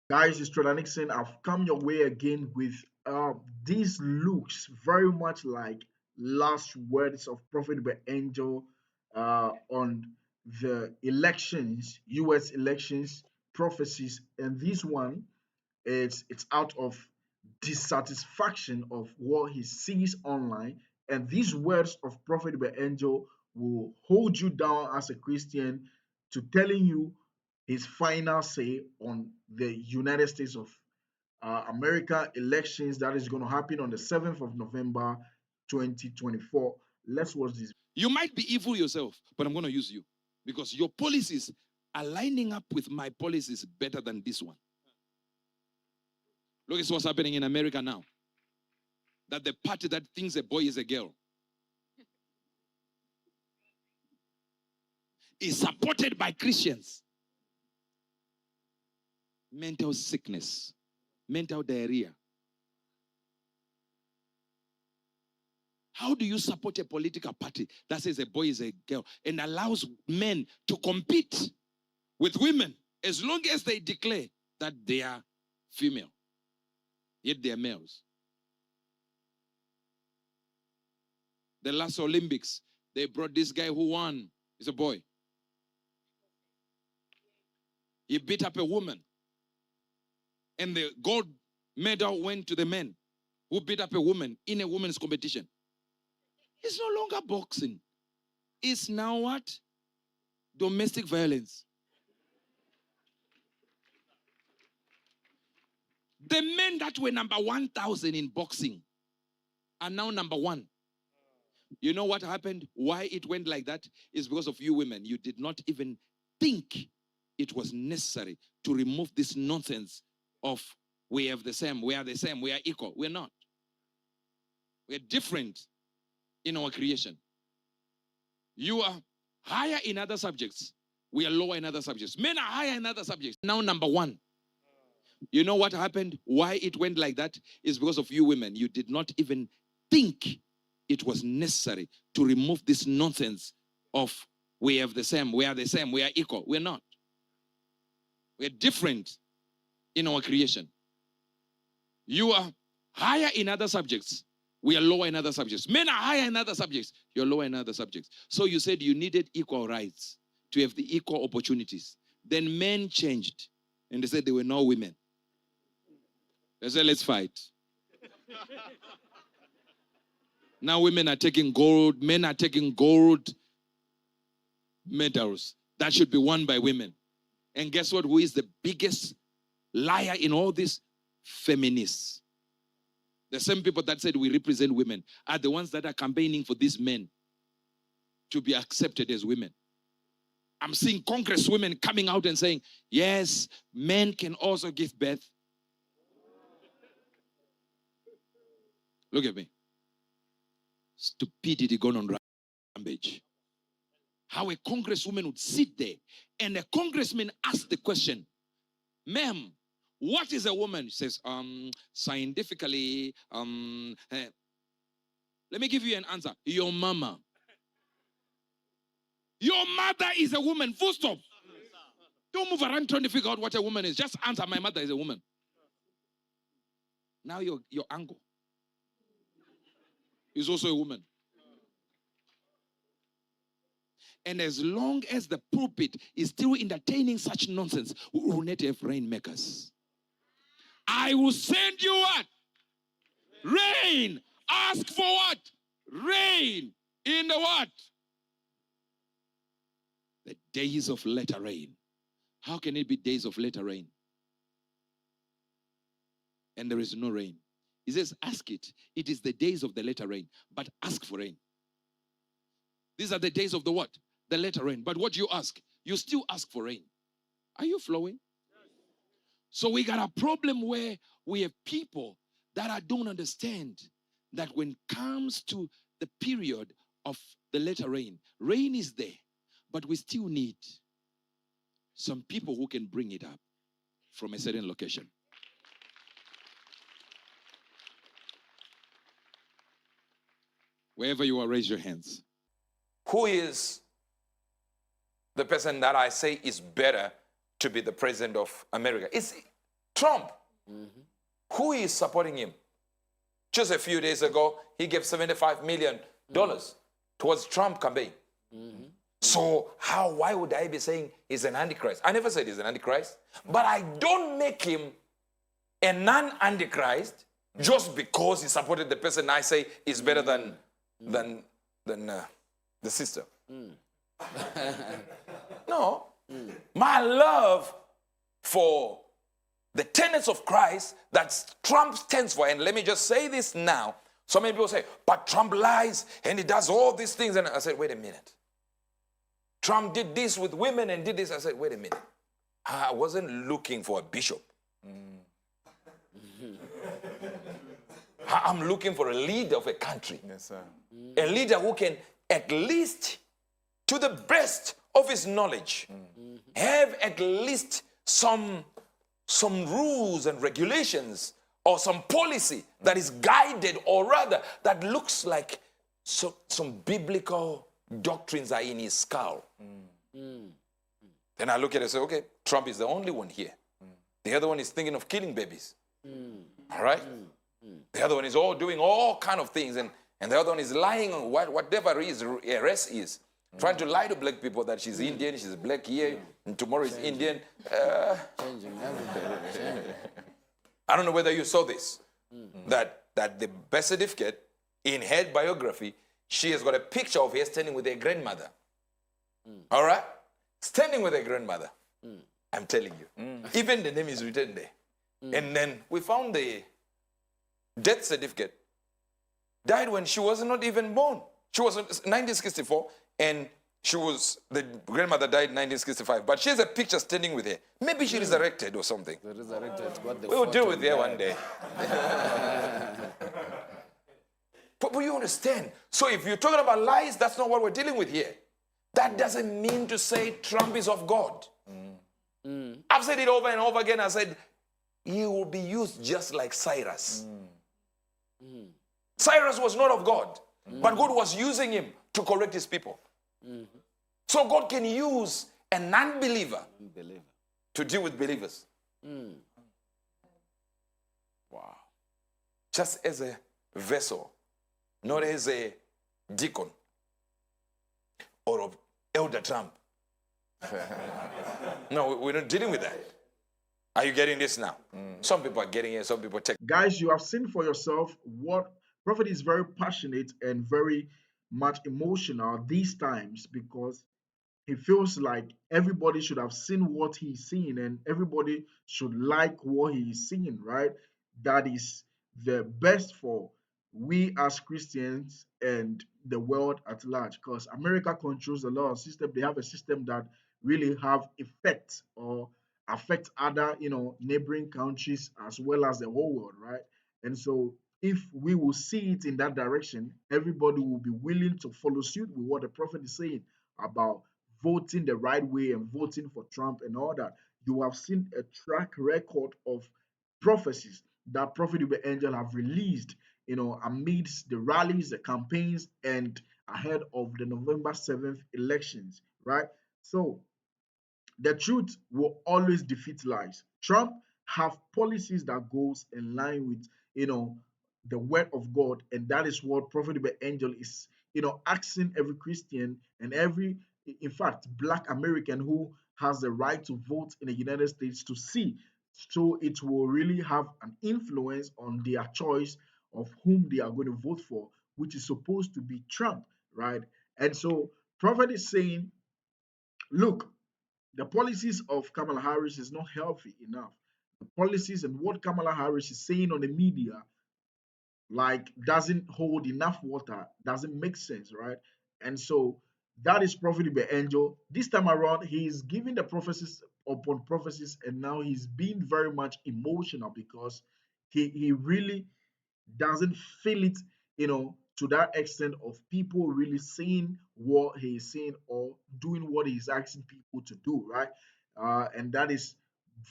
Guys, it's Trevor Nixon. I've come your way again with these looks very much like last words of Prophet Angel on the elections, US elections prophecies, and this one it's out of dissatisfaction of what he sees online, and these words of Prophet Angel will hold you down as a Christian to telling you his final say on the United States of America elections that is going to happen on the 7th of November 2024. Let's watch this. You might be evil yourself, but I'm going to use you because your policies are lining up with my policies better than this one. Look at what's happening in America now. That the party that thinks a boy is a girl is supported by Christians. Mental sickness, mental diarrhea. How do you support a political party that says a boy is a girl and allows men to compete with women as long as they declare that they are female, yet they are males? The last Olympics, they brought this guy who won. He's a boy. He beat up a woman. And the gold medal went to the men who beat up a woman in a women's competition. It's no longer boxing. It's now what? Domestic violence. The men that were number 1,000 in boxing are now number 1. You know what happened? Why it went like that is because of you women. You did not even think it was necessary to remove this nonsense of we have the same, we are the same, we are equal. We're not. We're different in our creation. You are higher in other subjects. We are lower in other subjects. Men are higher in other subjects. Now number 1. You know what happened? Why it went like that is because of you women. You did not even think it was necessary to remove this nonsense of we have the same, we are the same, we are equal. We're not. We're different in our creation. You are higher in other subjects. We are lower in other subjects. Men are higher in other subjects. You're lower in other subjects. So you said you needed equal rights to have the equal opportunities. Then men changed and they said they were now women. They said, let's fight. Now women are taking gold, men are taking gold medals that should be won by women. And guess what? Who is the biggest liar in all this? Feminists. The same people that said we represent women are the ones that are campaigning for these men to be accepted as women. I'm seeing congresswomen coming out and saying, yes, men can also give birth. Look at me. Stupidity gone on rampage. How a congresswoman would sit there and a congressman asked the question, ma'am, what is a woman? She says, scientifically, let me give you an answer. Your mama. Your mother is a woman, full stop. Don't move around trying to figure out what a woman is. Just answer, my mother is a woman. Now your uncle is also a woman. And as long as the pulpit is still entertaining such nonsense, we will not have rainmakers. I will send you what? Rain. Ask for what? Rain. In the what? The days of latter rain. How can it be days of latter rain? And there is no rain. He says, ask it. It is the days of the latter rain, but ask for rain. These are the days of the what? The latter rain. But what do you ask? You still ask for rain. Are you flowing? So we got a problem where we have people that don't understand that when it comes to the period of the latter rain, rain is there, but we still need some people who can bring it up from a certain location. Wherever you are, raise your hands. Who is the person that I say is better to be the president of America. It's Trump. Who is supporting him? Just a few days ago, he gave $75 million towards Trump campaign. So why would I be saying he's an antichrist? I never said he's an antichrist, but I don't make him a non-antichrist just because he supported the person I say is better than the sister. No. My love for the tenets of Christ that Trump stands for, and let me just say this now. So many people say, but Trump lies and he does all these things. And I said, wait a minute. Trump did this with women and did this. I said, wait a minute. I wasn't looking for a bishop. I'm looking for a leader of a country. Yes, sir. A leader who can, at least to the best of his knowledge, have at least some rules and regulations or some policy that is guided, or rather that looks like some biblical doctrines are in his skull. Then I look at it and say, okay, Trump is the only one here. The other one is thinking of killing babies. All right? The other one is all doing all kind of things, and the other one is lying on whatever race is. Trying to lie to black people that she's Indian, she's black here, and tomorrow is Indian. Changing everything. I don't know whether you saw this, that the birth certificate, in her biography, she has got a picture of her standing with her grandmother. All right? Standing with her grandmother. I'm telling you. Even the name is written there. And then we found the death certificate. Died when she was not even born. She was 1964, and the grandmother died in 1965. But she has a picture standing with her. Maybe she resurrected or something. The resurrected got the We will deal with her photo one there. day. But you understand? So if you're talking about lies, that's not what we're dealing with here. That doesn't mean to say Trump is of God. I've said it over and over again. I said, he will be used just like Cyrus. Cyrus was not of God, but God was using him to correct his people. So God can use a non-believer to deal with believers. Wow. Just as a vessel, not as a deacon or of Elder Trump. No, we're not dealing with that. Are you getting this now? Some people are getting it, some people take. Guys, you have seen for yourself what Prophet is very passionate and very much emotional these times, because he feels like everybody should have seen what he's seen and everybody should like what he's seeing, right? That is the best for we as Christians and the world at large, because America controls a lot of system. They have a system that really have effect or affect other, neighboring countries as well as the whole world, right? And so if we will see it in that direction, everybody will be willing to follow suit with what the prophet is saying about voting the right way and voting for Trump and all that. You have seen a track record of prophecies that Prophet Uebert Angel have released, amidst the rallies, the campaigns, and ahead of the November 7th elections, right? So the truth will always defeat lies. Trump have policies that goes in line with, the word of God, and that is what Prophet Uebert Angel is, asking every Christian and every, in fact, Black American who has the right to vote in the United States to see. So it will really have an influence on their choice of whom they are going to vote for, which is supposed to be Trump, right? And so Prophet is saying, look, the policies of Kamala Harris is not healthy enough. The policies and what Kamala Harris is saying on the media, like, doesn't hold enough water, doesn't make sense, right? And so that is Prophet Uebert Angel. This time around, he's giving the prophecies upon prophecies, and now he's being very much emotional because he really doesn't feel it, to that extent of people really seeing what he's saying or doing what he's asking people to do, right? And that is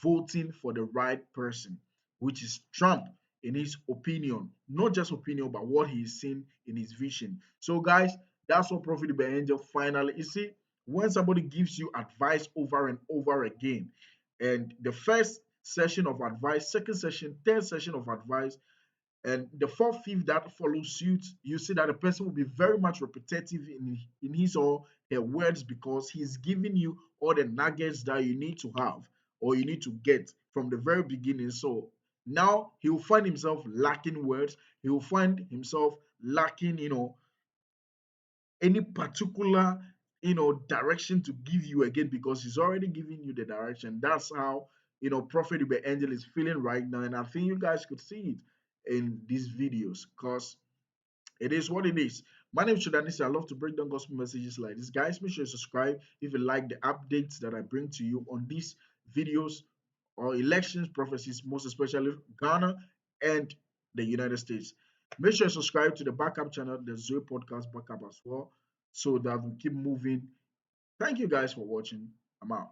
voting for the right person, which is Trump, in his opinion, not just opinion, but what he's seen in his vision. So, guys, that's what Prophet Uebert Angel finally, you see, when somebody gives you advice over and over again, and the first session of advice, second session, third session of advice, and the fourth, fifth that follows suit, you see that the person will be very much repetitive in his or her words because he's giving you all the nuggets that you need to have or you need to get from the very beginning. So now he will find himself lacking words. He will find himself lacking, any particular, direction to give you again because he's already giving you the direction. That's how, Prophet Uber Angel is feeling right now. And I think you guys could see it in these videos because it is what it is. My name is Chudanisi. I love to break down gospel messages like this. Guys, make sure you subscribe if you like the updates that I bring to you on these videos or elections, prophecies, most especially Ghana and the United States. Make sure you subscribe to the backup channel, the Zoe Podcast Backup as well, so that we keep moving. Thank you guys for watching. I'm out.